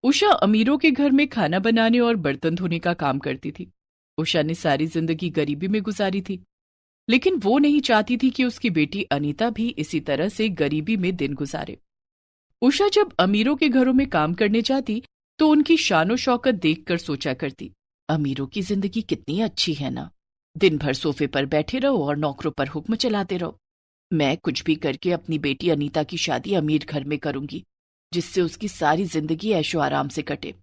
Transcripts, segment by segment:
उषा अमीरों के घर में खाना बनाने और बर्तन धोने का काम करती थी। उषा ने सारी जिंदगी गरीबी में गुजारी थी, लेकिन वो नहीं चाहती थी कि उसकी बेटी अनीता भी इसी तरह से गरीबी में दिन गुजारे। उषा जब अमीरों के घरों में काम करने जाती तो उनकी शानो शौकत देखकर सोचा करती, अमीरों की जिंदगी कितनी अच्छी है ना, दिन भर सोफे पर बैठे रहो और नौकरों पर हुक्म चलाते रहो। मैं कुछ भी करके अपनी बेटी अनीता की शादी अमीर घर में करूंगी, जिससे उसकी सारी जिंदगी ऐशो आराम से कटे।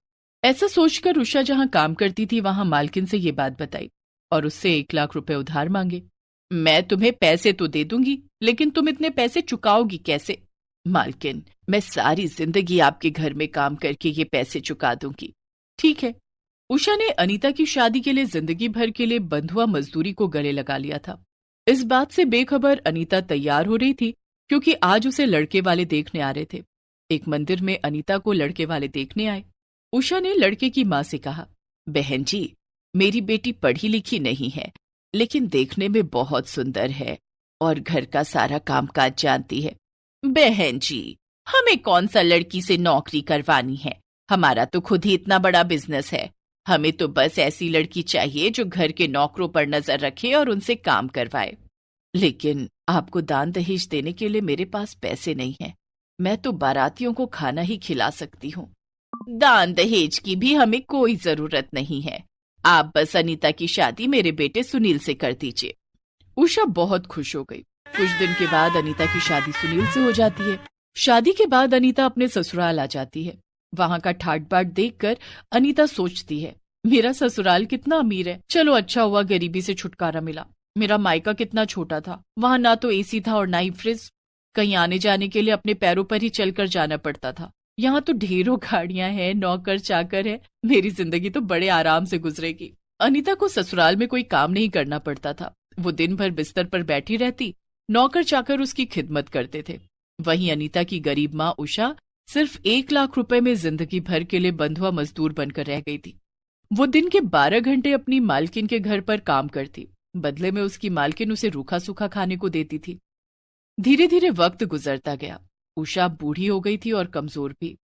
ऐसा सोचकर उषा जहां काम करती थी वहां मालकिन से ये बात बताई और उससे 1 लाख रुपए उधार मांगे। मैं तुम्हें पैसे तो दे दूंगी, लेकिन तुम इतने पैसे चुकाओगी कैसे? मालकिन, मैं सारी जिंदगी आपके घर में काम करके ये पैसे चुका दूंगी। ठीक है। उषा ने अनीता की शादी के लिए जिंदगी भर के लिए बंधुआ मजदूरी को गले लगा लिया था। इस बात से बेखबर अनीता तैयार हो रही थी क्योंकि आज उसे लड़के वाले देखने आ रहे थे। एक मंदिर में अनीता को लड़के वाले देखने आए। उषा ने लड़के की मां से कहा, बहन जी, मेरी बेटी पढ़ी लिखी नहीं है, लेकिन देखने में बहुत सुंदर है और घर का सारा कामकाज जानती है। बहन जी, हमें कौन सा लड़की से नौकरी करवानी है, हमारा तो खुद ही इतना बड़ा बिजनेस है। हमें तो बस ऐसी लड़की चाहिए जो घर के नौकरों पर नजर रखे और उनसे काम करवाए। लेकिन आपको दान दहेज देने के लिए मेरे पास पैसे नहीं हैं। मैं तो बारातियों को खाना ही खिला सकती हूँ। दान दहेज की भी हमें कोई जरूरत नहीं है, आप बस अनीता की शादी मेरे बेटे सुनील से कर दीजिए। उषा बहुत खुश हो गई। कुछ दिन के बाद अनीता की शादी सुनील से हो जाती है। शादी के बाद अनीता अपने ससुराल आ जाती है। वहां का ठाट बाट देखकर अनीता सोचती है, मेरा ससुराल कितना अमीर है, चलो अच्छा हुआ गरीबी से छुटकारा मिला। मेरा मायका कितना छोटा था, वहां ना तो एसी था और ना ही फ्रिज, कहीं आने जाने के लिए अपने पैरों पर ही चलकर जाना पड़ता था। यहाँ तो ढेरों गाड़ियां हैं, नौकर चाकर है, मेरी जिंदगी तो बड़े आराम से गुजरेगी। अनीता को ससुराल में कोई काम नहीं करना पड़ता था। वो दिन भर बिस्तर पर बैठी रहती, नौकर चाकर उसकी खिदमत करते थे। वहीं अनीता की गरीब माँ उषा सिर्फ 1 लाख रुपए में जिंदगी भर के लिए बंधुआ मजदूर बनकर रह गई थी। वो दिन के 12 घंटे अपनी मालकिन के घर पर काम करती, बदले में उसकी मालकिन उसे रूखा सूखा खाने को देती थी। धीरे धीरे वक्त गुजरता गया। उषा बूढ़ी हो गई थी और कमजोर भी।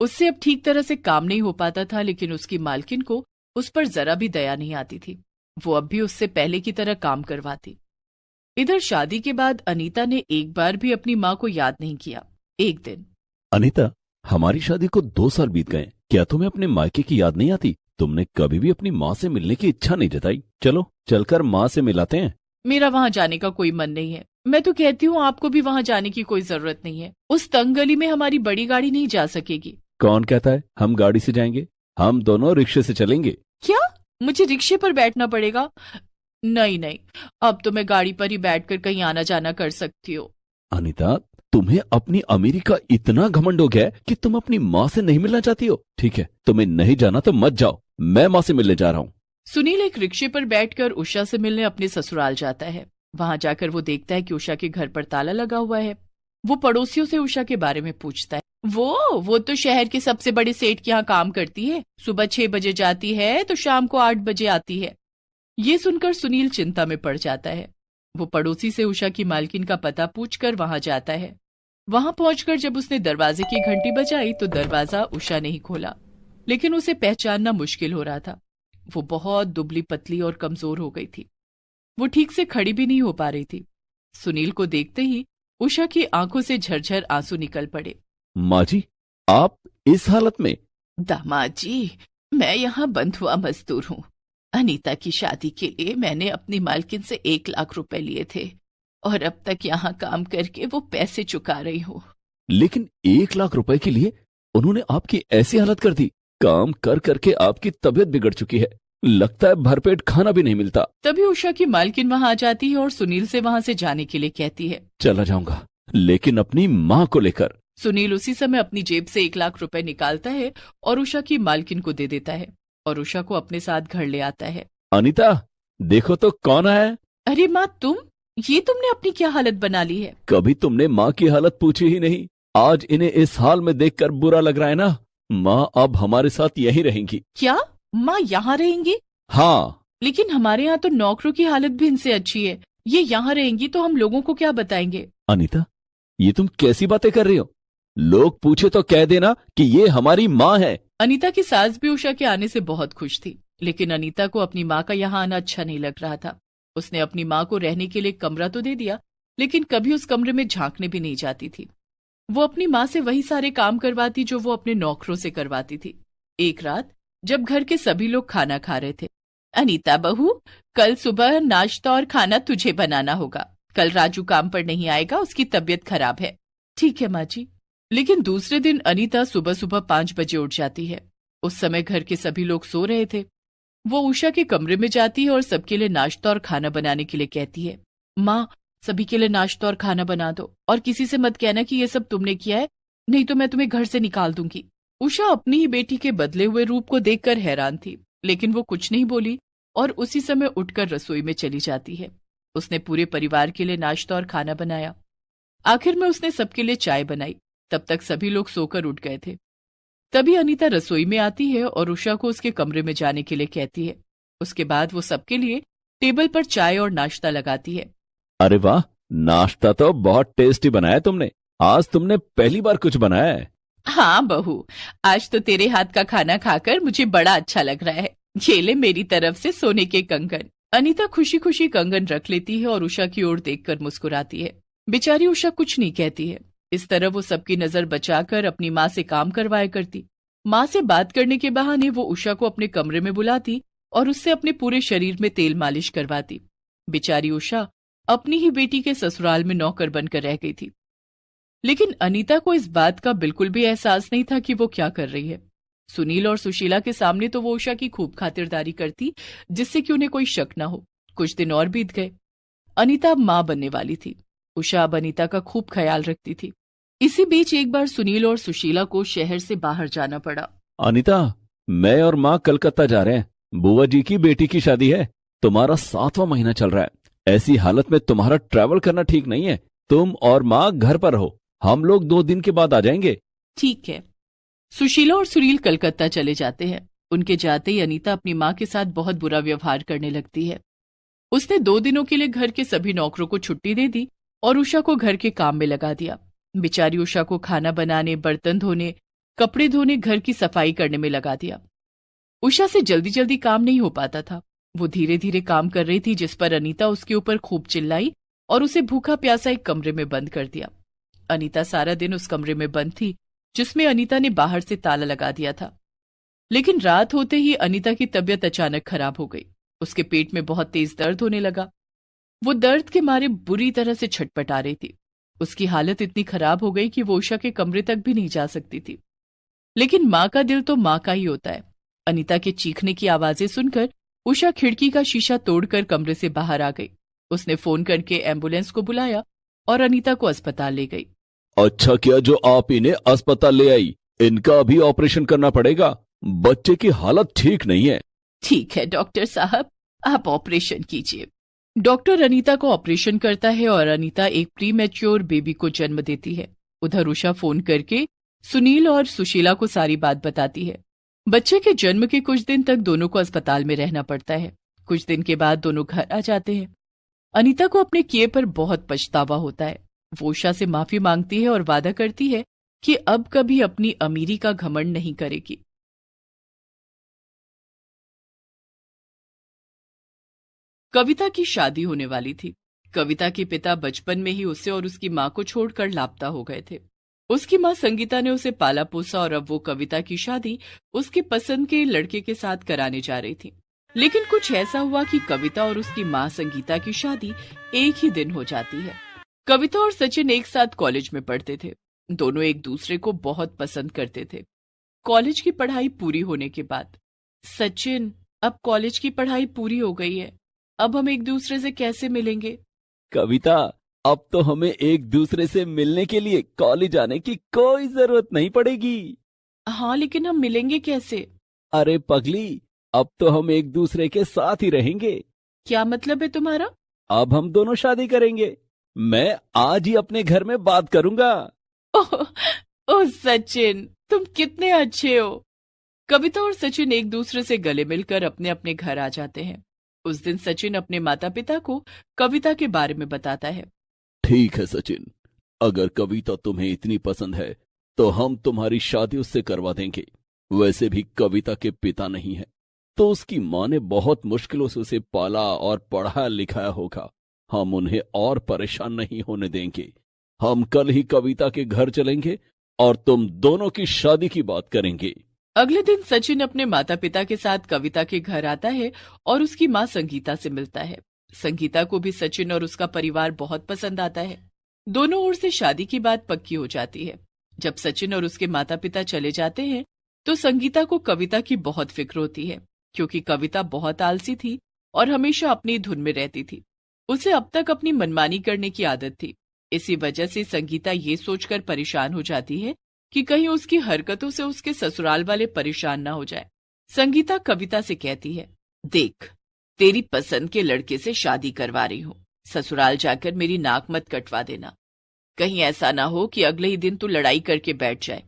उससे अब ठीक तरह से काम नहीं हो पाता था, लेकिन उसकी मालकिन को उस पर जरा भी दया नहीं आती थी। वो अब भी उससे पहले की तरह काम करवाती। इधर शादी के बाद अनीता ने एक बार भी अपनी माँ को याद नहीं किया। एक दिन, अनीता, हमारी शादी को 2 साल बीत गए, क्या तुम्हें अपने मायके की याद नहीं आती? तुमने कभी भी अपनी माँ से मिलने की इच्छा नहीं जताई। चलो चलकर माँ से मिलाते हैं। मेरा वहां जाने का कोई मन नहीं है। मैं तो कहती हूँ आपको भी वहां जाने की कोई जरूरत नहीं है। उस तंग गली में हमारी बड़ी गाड़ी नहीं जा सकेगी। कौन कहता है हम गाड़ी से जाएंगे? हम दोनों रिक्शे से चलेंगे। क्या? मुझे रिक्शे पर बैठना पड़ेगा? नहीं नहीं, अब तो मैं गाड़ी पर ही बैठकर कहीं आना जाना कर सकती हूँ। अनीता, तुम्हें अपनी अमीरी का इतना घमंड हो गया है कि तुम अपनी माँ से नहीं मिलना चाहती हो? ठीक है, तुम्हें नहीं जाना तो मत जाओ, मैं माँ से मिलने जा रहा हूँ। सुनील एक रिक्शे पर बैठकर उषा से मिलने अपने ससुराल जाता है। वहां जाकर वो देखता है कि उषा के घर पर ताला लगा हुआ है। वो पड़ोसियों से उषा के बारे में पूछता है। वो तो शहर के सबसे बड़े सेठ के यहाँ काम करती है, सुबह 6 बजे जाती है तो शाम को 8 बजे आती है। ये सुनकर सुनील चिंता में पड़ जाता है। वो पड़ोसी से उषा की मालकिन का पता पूछकर वहां जाता है। वहां पहुंचकर जब उसने दरवाजे की घंटी बजाई तो दरवाजा उषा ने ही खोला, लेकिन उसे पहचानना मुश्किल हो रहा था। वो बहुत दुबली पतली और कमजोर हो गई थी। वो ठीक से खड़ी भी नहीं हो पा रही थी। सुनील को देखते ही उषा की आंखों से झरझर आंसू निकल पड़े। माँ जी, आप इस हालत में? दामाद जी, मैं यहाँ बंधुआ मजदूर हूँ। अनीता की शादी के लिए मैंने अपनी मालकिन से 1 लाख रुपए लिए थे और अब तक यहाँ काम करके वो पैसे चुका रही हूँ। लेकिन 1 लाख रुपए के लिए उन्होंने आपकी ऐसी हालत कर दी? काम कर करके आपकी तबीयत बिगड़ चुकी है, लगता है भरपेट खाना भी नहीं मिलता। तभी उषा की मालकिन वहां आ जाती है और सुनील से वहां से जाने के लिए कहती है। चला जाऊंगा, लेकिन अपनी माँ को लेकर। सुनील उसी समय अपनी जेब से 1 लाख रुपए निकालता है और उषा की मालकिन को दे देता है और उषा को अपने साथ घर ले आता है। अनीता, देखो तो कौन है। अरे माँ, तुम? ये तुमने अपनी क्या हालत बना ली है? कभी तुमने माँ की हालत पूछी ही नहीं। आज इन्हें इस हाल में देखकर बुरा लग रहा है ना? माँ अब हमारे साथ यहीं रहेंगी। क्या माँ यहाँ रहेंगी? हाँ। लेकिन हमारे यहाँ तो नौकरों की हालत भी इनसे अच्छी है। ये यहाँ रहेंगी तो हम लोगों को क्या बताएंगे? अनीता, ये तुम कैसी बातें कर रही हो? लोग पूछे तो कह देना कि ये हमारी माँ है, अनीता की सास भी उषा के आने से बहुत खुश थी, लेकिन अनीता को अपनी माँ का यहाँ आना अच्छा नहीं लग रहा था। उसने अपनी माँ को रहने के लिए कमरा तो दे दिया, लेकिन कभी उस कमरे में झांकने भी नहीं जाती थी। वो अपनी माँ से वही सारे काम करवाती जो वो अपने नौकरों से करवाती थी। एक रात जब घर के सभी लोग खाना खा रहे थे, अनीता बहू, कल सुबह नाश्ता और खाना तुझे बनाना होगा। कल राजू काम पर नहीं आएगा, उसकी तबीयत खराब है। ठीक है माँ जी। लेकिन दूसरे दिन अनीता सुबह सुबह 5 बजे उठ जाती है। उस समय घर के सभी लोग सो रहे थे। वो उषा के कमरे में जाती है और सबके लिए नाश्ता और खाना बनाने के लिए कहती है। माँ, सभी के लिए नाश्ता और खाना बना दो, और किसी से मत कहना कि ये सब तुमने किया है, नहीं तो मैं तुम्हें घर से निकाल दूंगी। उषा अपनी ही बेटी के बदले हुए रूप को देखकर हैरान थी, लेकिन वो कुछ नहीं बोली और उसी समय उठकर रसोई में चली जाती है। उसने पूरे परिवार के लिए नाश्ता और खाना बनाया। आखिर में उसने सबके लिए चाय बनाई। तब तक सभी लोग सोकर उठ गए थे। तभी अनीता रसोई में आती है और उषा को उसके कमरे में जाने के लिए कहती है। उसके बाद वो सबके लिए टेबल पर चाय और नाश्ता लगाती है। अरे वाह, नाश्ता तो बहुत टेस्टी बनाया तुमने। आज तुमने पहली बार कुछ बनाया है। हाँ बहू, आज तो तेरे हाथ का खाना खाकर मुझे बड़ा अच्छा लग रहा है। ये ले मेरी तरफ से सोने के कंगन। अनीता खुशी खुशी कंगन रख लेती है और उषा की ओर देखकर मुस्कुराती है। बेचारी उषा कुछ नहीं कहती है। इस तरह वो सबकी नजर बचाकर अपनी माँ से काम करवाया करती। माँ से बात करने के बहाने वो उषा को अपने कमरे में बुलाती और उससे अपने पूरे शरीर में तेल मालिश करवाती। बेचारी उषा अपनी ही बेटी के ससुराल में नौकर बनकर रह गई थी। लेकिन अनीता को इस बात का बिल्कुल भी एहसास नहीं था कि वो क्या कर रही है। सुनील और सुशीला के सामने तो वो उषा की खूब खातिरदारी करती, जिससे कि उन्हें कोई शक न हो। कुछ दिन और बीत गए। अनीता अब माँ बनने वाली थी। उषा अब अनीता का खूब ख्याल रखती थी। इसी बीच एक बार सुनील और सुशीला को शहर से बाहर जाना पड़ा। अनीता, मैं और माँ कलकत्ता जा रहे हैं। बुआ जी की बेटी की शादी है। तुम्हारा 7वां महीना चल रहा है। ऐसी हालत में तुम्हारा ट्रैवल करना ठीक नहीं है। तुम और माँ घर पर रहो, हम लोग 2 दिन के बाद आ जाएंगे। ठीक है। सुशीला और सुनील कलकत्ता चले जाते हैं। उनके जाते ही अनीता अपनी माँ के साथ बहुत बुरा व्यवहार करने लगती है। उसने 2 दिनों के लिए घर के सभी नौकरों को छुट्टी दे दी और उषा को घर के काम में लगा दिया। बेचारी उषा को खाना बनाने, बर्तन धोने, कपड़े धोने, घर की सफाई करने में लगा दिया। उषा से जल्दी जल्दी काम नहीं हो पाता था। वो धीरे धीरे काम कर रही थी, जिस पर अनीता उसके ऊपर खूब चिल्लाई और उसे भूखा प्यासा एक कमरे में बंद कर दिया। अनीता सारा दिन उस कमरे में बंद थी, जिसमें अनीता ने बाहर से ताला लगा दिया था। लेकिन रात होते ही अनीता की तबीयत अचानक खराब हो गई। उसके पेट में बहुत तेज दर्द होने लगा। वो दर्द के मारे बुरी तरह से छटपटा रही थी। उसकी हालत इतनी खराब हो गई कि वो उषा के कमरे तक भी नहीं जा सकती थी। लेकिन माँ का दिल तो माँ का ही होता है। अनीता के चीखने की आवाजें सुनकर उषा खिड़की का शीशा तोड़कर कमरे से बाहर आ गई। उसने फोन करके एम्बुलेंस को बुलाया और अनीता को अस्पताल ले गई। अच्छा किया जो आप इन्हें अस्पताल ले आई। इनका अभी ऑपरेशन करना पड़ेगा। बच्चे की हालत ठीक नहीं है। ठीक है डॉक्टर साहब, आप ऑपरेशन कीजिए। डॉक्टर अनीता को ऑपरेशन करता है और अनीता एक प्री मैच्योर बेबी को जन्म देती है। उधर उषा फोन करके सुनील और सुशीला को सारी बात बताती है। बच्चे के जन्म के कुछ दिन तक दोनों को अस्पताल में रहना पड़ता है। कुछ दिन के बाद दोनों घर आ जाते हैं। अनीता को अपने किए पर बहुत पछतावा होता है। वो उषा से माफी मांगती है और वादा करती है कि अब कभी अपनी अमीरी का घमंड नहीं करेगी। कविता की शादी होने वाली थी। कविता के पिता बचपन में ही उसे और उसकी माँ को छोड़कर लापता हो गए थे। उसकी माँ संगीता ने उसे पाला पोसा और अब वो कविता की शादी उसकी पसंद के लड़के के साथ कराने जा रही थी। लेकिन कुछ ऐसा हुआ कि कविता और उसकी माँ संगीता की शादी एक ही दिन हो जाती है। कविता और सचिन एक साथ कॉलेज में पढ़ते थे। दोनों एक दूसरे को बहुत पसंद करते थे। कॉलेज की पढ़ाई पूरी होने के बाद, सचिन, अब कॉलेज की पढ़ाई पूरी हो गई है, अब हम एक दूसरे से कैसे मिलेंगे? कविता, अब तो हमें एक दूसरे से मिलने के लिए कॉलेज आने की कोई जरूरत नहीं पड़ेगी। हाँ, लेकिन हम मिलेंगे कैसे? अरे पगली, अब तो हम एक दूसरे के साथ ही रहेंगे। क्या मतलब है तुम्हारा? अब हम दोनों शादी करेंगे। मैं आज ही अपने घर में बात करूंगा। ओह, ओह सचिन, तुम कितने अच्छे हो। कविता और सचिन एक दूसरे से गले मिलकर अपने अपने घर आ जाते हैं। उस दिन सचिन अपने माता पिता को कविता के बारे में बताता है। ठीक है सचिन, अगर कविता तुम्हें इतनी पसंद है तो हम तुम्हारी शादी उससे करवा देंगे। वैसे भी कविता के पिता नहीं है, तो उसकी माँ ने बहुत मुश्किलों से उसे पाला और पढ़ाया लिखाया होगा। हम उन्हें और परेशान नहीं होने देंगे। हम कल ही कविता के घर चलेंगे और तुम दोनों की शादी की बात करेंगे। अगले दिन सचिन अपने माता पिता के साथ कविता के घर आता है और उसकी माँ संगीता से मिलता है। संगीता को भी सचिन और उसका परिवार बहुत पसंद आता है। दोनों ओर से शादी की बात पक्की हो जाती है। जब सचिन और उसके माता पिता चले जाते हैं तो संगीता को कविता की बहुत फिक्र होती है, क्योंकि कविता बहुत आलसी थी और हमेशा अपनी धुन में रहती थी। उसे अब तक अपनी मनमानी करने की आदत थी। इसी वजह से संगीता ये सोचकर परेशान हो जाती है कि कहीं उसकी हरकतों से उसके ससुराल वाले परेशान ना हो जाए। संगीता कविता से कहती है, देख, तेरी पसंद के लड़के से शादी करवा रही हूँ। ससुराल जाकर मेरी नाक मत कटवा देना। कहीं ऐसा ना हो कि अगले ही दिन तू लड़ाई करके बैठ जाए।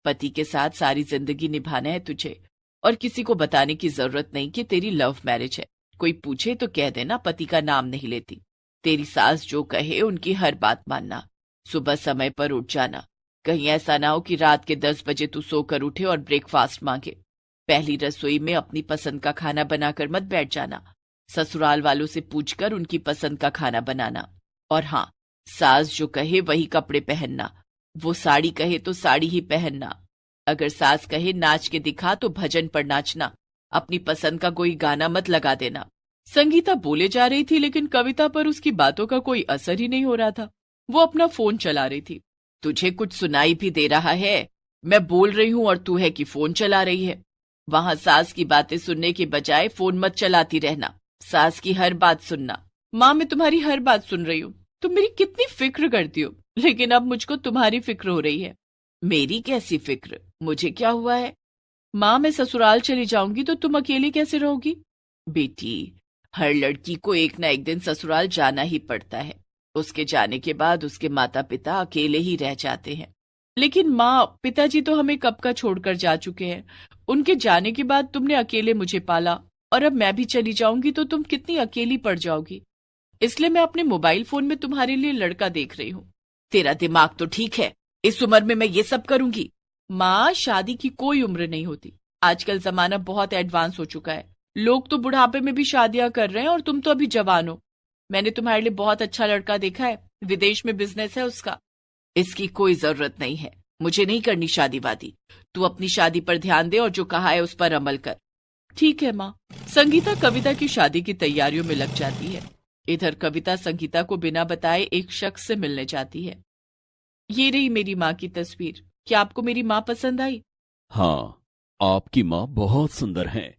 पति के साथ सारी जिंदगी निभाना है तुझे, और किसी को बताने की जरूरत नहीं कि तेरी लव मैरिज है। कोई पूछे तो कह देना पति का नाम नहीं लेती। तेरी सास जो कहे उनकी हर बात मानना। सुबह समय पर उठ जाना। कहीं ऐसा ना हो कि रात के 10 बजे तू सोकर उठे और ब्रेकफास्ट मांगे। पहली रसोई में अपनी पसंद का खाना बनाकर मत बैठ जाना। ससुराल वालों से पूछकर उनकी पसंद का खाना बनाना। और हाँ, सास जो कहे वही कपड़े पहनना। वो साड़ी कहे तो साड़ी ही पहनना। अगर सास कहे नाच के दिखा तो भजन पर नाचना। अपनी पसंद का कोई गाना मत लगा देना। संगीता बोले जा रही थी, लेकिन कविता पर उसकी बातों का कोई असर ही नहीं हो रहा था। वो अपना फोन चला रही थी। तुझे कुछ सुनाई भी दे रहा है? मैं बोल रही हूँ और तू है कि फोन चला रही है। वहां सास की बातें सुनने के बजाय फोन मत चलाती रहना। सास की हर बात सुनना। माँ, मैं तुम्हारी हर बात सुन रही हूँ। तुम मेरी कितनी फिक्र करती हो, लेकिन अब मुझको तुम्हारी फिक्र हो रही है। मेरी कैसी फिक्र? मुझे क्या हुआ है? माँ, मैं ससुराल चली जाऊंगी तो तुम अकेले कैसे रहोगी? बेटी, हर लड़की को एक ना एक दिन ससुराल जाना ही पड़ता है। उसके जाने के बाद उसके माता पिता अकेले ही रह जाते हैं। लेकिन माँ, पिताजी तो हमें कब का छोड़कर जा चुके हैं। उनके जाने के बाद तुमने अकेले मुझे पाला, और अब मैं भी चली जाऊंगी तो तुम कितनी अकेली पड़ जाओगी। इसलिए मैं अपने मोबाइल फोन में तुम्हारे लिए लड़का देख रही हूँ। तेरा दिमाग तो ठीक है, इस उम्र में मैं ये सब करूंगी? माँ, शादी की कोई उम्र नहीं होती। आजकल जमाना बहुत एडवांस हो चुका है। लोग तो बुढ़ापे में भी शादियां कर रहे हैं और तुम तो अभी जवान हो। मैंने तुम्हारे लिए बहुत अच्छा लड़का देखा है, विदेश में बिजनेस है उसका। इसकी कोई जरूरत नहीं है, मुझे नहीं करनी शादी वादी। तू अपनी शादी पर ध्यान दे और जो कहा है उस पर अमल कर। ठीक है माँ। संगीता कविता की शादी की तैयारियों में लग जाती है। इधर कविता संगीता को बिना बताए एक शख्स से मिलने जाती है। ये रही मेरी माँ की तस्वीर। क्या आपको मेरी माँ पसंद आई? हाँ, आपकी माँ बहुत सुंदर है।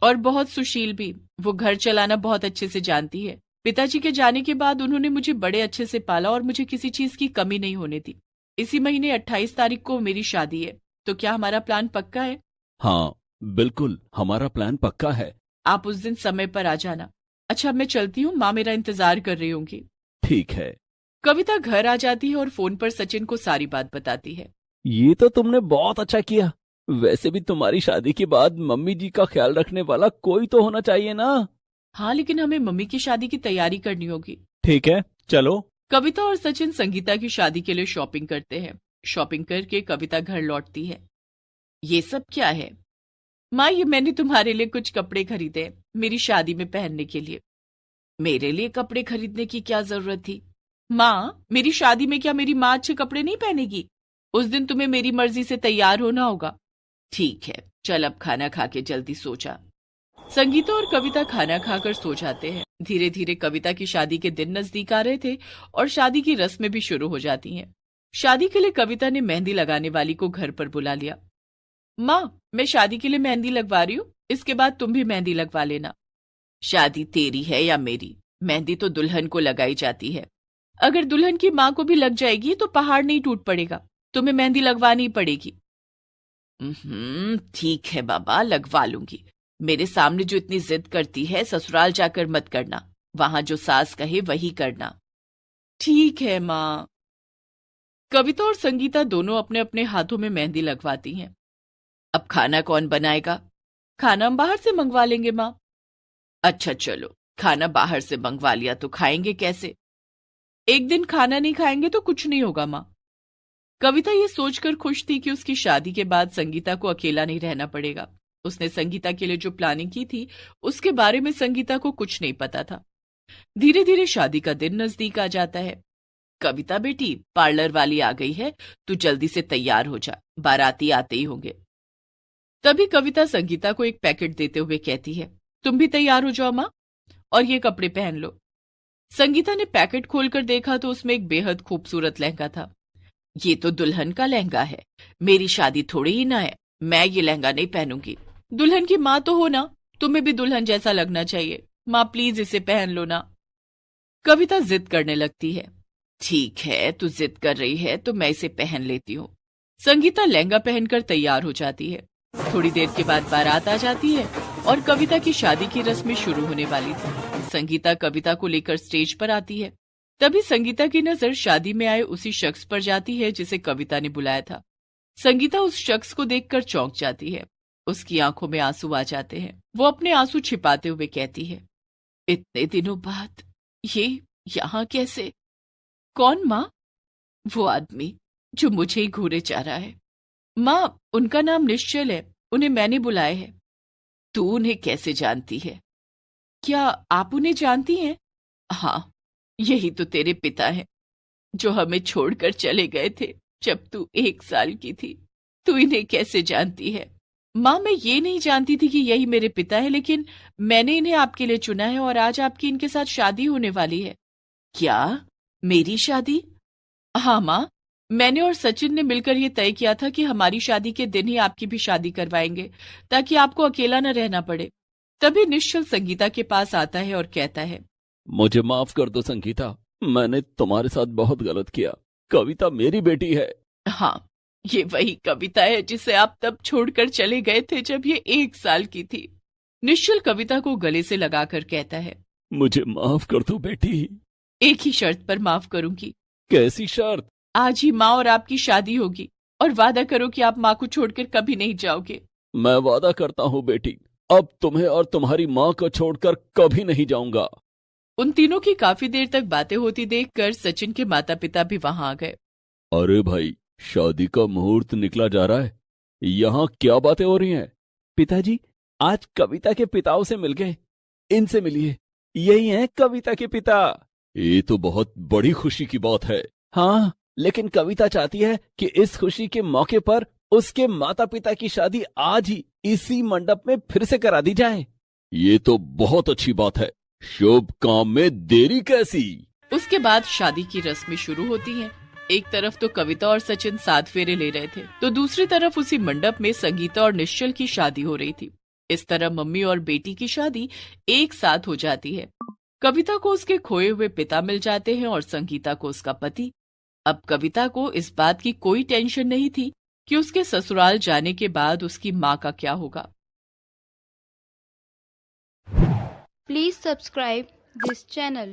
और बहुत सुशील भी। वो घर चलाना बहुत अच्छे से जानती है। पिताजी के जाने के बाद उन्होंने मुझे बड़े अच्छे से पाला और मुझे किसी चीज की कमी नहीं होने दी। इसी महीने 28 तारीख को मेरी शादी है। तो क्या हमारा प्लान पक्का है? हाँ, बिल्कुल, हमारा प्लान पक्का है। आप उस दिन समय पर आ जाना। अच्छा, मैं चलती हूँ, माँ मेरा इंतजार कर रही होंगी। ठीक है। कविता घर आ जाती है और फोन पर सचिन को सारी बात बताती है। ये तो तुमने बहुत अच्छा किया। वैसे भी तुम्हारी शादी के बाद मम्मी जी का ख्याल रखने वाला कोई तो होना चाहिए ना। हाँ, लेकिन हमें मम्मी की शादी की तैयारी करनी होगी। ठीक है, चलो। कविता और सचिन संगीता की शादी के लिए शॉपिंग करते हैं। शॉपिंग करके कविता घर लौटती है। ये सब क्या है? माँ, ये मैंने तुम्हारे लिए कुछ कपड़े खरीदे हैं, मेरी शादी में पहनने के लिए। मेरे लिए कपड़े खरीदने की क्या जरूरत थी? माँ, मेरी शादी में क्या मेरी माँ अच्छे कपड़े नहीं पहनेगी? उस दिन तुम्हें मेरी मर्जी से तैयार होना होगा। ठीक है, चल अब खाना खा के जल्दी सो जा। संगीता और कविता खाना खाकर सो जाते हैं। धीरे धीरे कविता की शादी के दिन नजदीक आ रहे थे और शादी की रस्में भी शुरू हो जाती हैं। शादी के लिए कविता ने मेहंदी लगाने वाली को घर पर बुला लिया। माँ, मैं शादी के लिए मेहंदी लगवा रही हूँ, इसके बाद तुम भी मेहंदी लगवा लेना। शादी तेरी है या मेरी? मेहंदी तो दुल्हन को लगाई जाती है। अगर दुल्हन की माँ को भी लग जाएगी तो पहाड़ नहीं टूट पड़ेगा। तुम्हें मेहंदी लगवानी पड़ेगी। ठीक है बाबा, लगवा लूंगी। मेरे सामने जो इतनी जिद करती है, ससुराल जाकर मत करना। वहां जो सास कहे वही करना। ठीक है माँ। कविता और संगीता दोनों अपने अपने हाथों में मेहंदी लगवाती हैं। अब खाना कौन बनाएगा? खाना हम बाहर से मंगवा लेंगे माँ। अच्छा चलो, खाना बाहर से मंगवा लिया तो खाएंगे कैसे? एक दिन खाना नहीं खाएंगे तो कुछ नहीं होगा माँ। कविता ये सोचकर खुश थी कि उसकी शादी के बाद संगीता को अकेला नहीं रहना पड़ेगा। उसने संगीता के लिए जो प्लानिंग की थी उसके बारे में संगीता को कुछ नहीं पता था। धीरे धीरे शादी का दिन नजदीक आ जाता है। कविता बेटी, पार्लर वाली आ गई है, तू जल्दी से तैयार हो जा, बाराती आते ही होंगे। तभी कविता संगीता को एक पैकेट देते हुए कहती है, तुम भी तैयार हो जाओ माँ, और ये कपड़े पहन लो। संगीता ने पैकेट खोलकर देखा तो उसमें एक बेहद खूबसूरत लहंगा था। ये तो दुल्हन का लहंगा है, मेरी शादी थोड़ी ही ना है, मैं ये लहंगा नहीं पहनूंगी। दुल्हन की माँ तो हो ना, तुम्हें भी दुल्हन जैसा लगना चाहिए। माँ प्लीज इसे पहन लो ना। कविता जिद करने लगती है। ठीक है, तू जिद कर रही है तो मैं इसे पहन लेती हूँ। संगीता लहंगा पहनकर तैयार हो जाती है। थोड़ी देर के बाद बारात आ जाती है और कविता की शादी की रस्में शुरू होने वाली थी। संगीता कविता को लेकर स्टेज पर आती है। तभी संगीता की नजर शादी में आए उसी शख्स पर जाती है जिसे कविता ने बुलाया था। संगीता उस शख्स को देखकर चौंक जाती है। उसकी आंखों में आंसू आ जाते हैं। वो अपने आंसू छिपाते हुए कहती है, इतने दिनों बाद ये यहाँ कैसे? कौन माँ? वो आदमी जो मुझे ही घूरे जा रहा है। माँ, उनका नाम निश्चल है, उन्हें मैंने बुलाया है। तू उन्हें कैसे जानती है? क्या आप उन्हें जानती हैं? हाँ, यही तो तेरे पिता हैं, जो हमें छोड़कर चले गए थे जब तू 1 साल की थी। तू इन्हें कैसे जानती है? माँ, मैं ये नहीं जानती थी कि यही मेरे पिता है, लेकिन मैंने इन्हें आपके लिए चुना है और आज आपकी इनके साथ शादी होने वाली है। क्या? मेरी शादी? हाँ माँ, मैंने और सचिन ने मिलकर ये तय किया था कि हमारी शादी के दिन ही आपकी भी शादी करवाएंगे, ताकि आपको अकेला न रहना पड़े। तभी निश्चल संगीता के पास आता है और कहता है, मुझे माफ कर दो संगीता, मैंने तुम्हारे साथ बहुत गलत किया। कविता मेरी बेटी है। हाँ, ये वही कविता है जिसे आप तब छोड़कर चले गए थे जब ये 1 साल की थी। निश्चल कविता को गले से लगाकर कहता है, मुझे माफ कर दो बेटी। एक ही शर्त पर माफ करूंगी। कैसी शर्त? आज ही माँ और आपकी शादी होगी, और वादा करो कि आप माँ को छोड़कर कभी नहीं जाओगे। मैं वादा करता हूँ बेटी, अब तुम्हें और तुम्हारी माँ को छोड़कर कभी नहीं जाऊंगा। उन तीनों की काफी देर तक बातें होती देखकर सचिन के माता पिता भी वहां आ गए। अरे भाई, शादी का मुहूर्त निकला जा रहा है, यहाँ क्या बातें हो रही हैं? पिताजी, आज कविता के पिताओं से मिल गए, इनसे मिलिए, यही हैं कविता के पिता। ये तो बहुत बड़ी खुशी की बात है। हाँ, लेकिन कविता चाहती है कि इस खुशी के मौके पर उसके माता पिता की शादी आज ही इसी मंडप में फिर से करा दी जाए। ये तो बहुत अच्छी बात है, शुभ काम में देरी कैसी। उसके बाद शादी की रस्में शुरू होती हैं। एक तरफ तो कविता और सचिन 7 फेरे ले रहे थे, तो दूसरी तरफ उसी मंडप में संगीता और निश्चल की शादी हो रही थी। इस तरह मम्मी और बेटी की शादी एक साथ हो जाती है। कविता को उसके खोए हुए पिता मिल जाते हैं और संगीता को उसका पति। अब कविता को इस बात की कोई टेंशन नहीं थी कि उसके ससुराल जाने के बाद उसकी माँ का क्या होगा। Please subscribe this channel.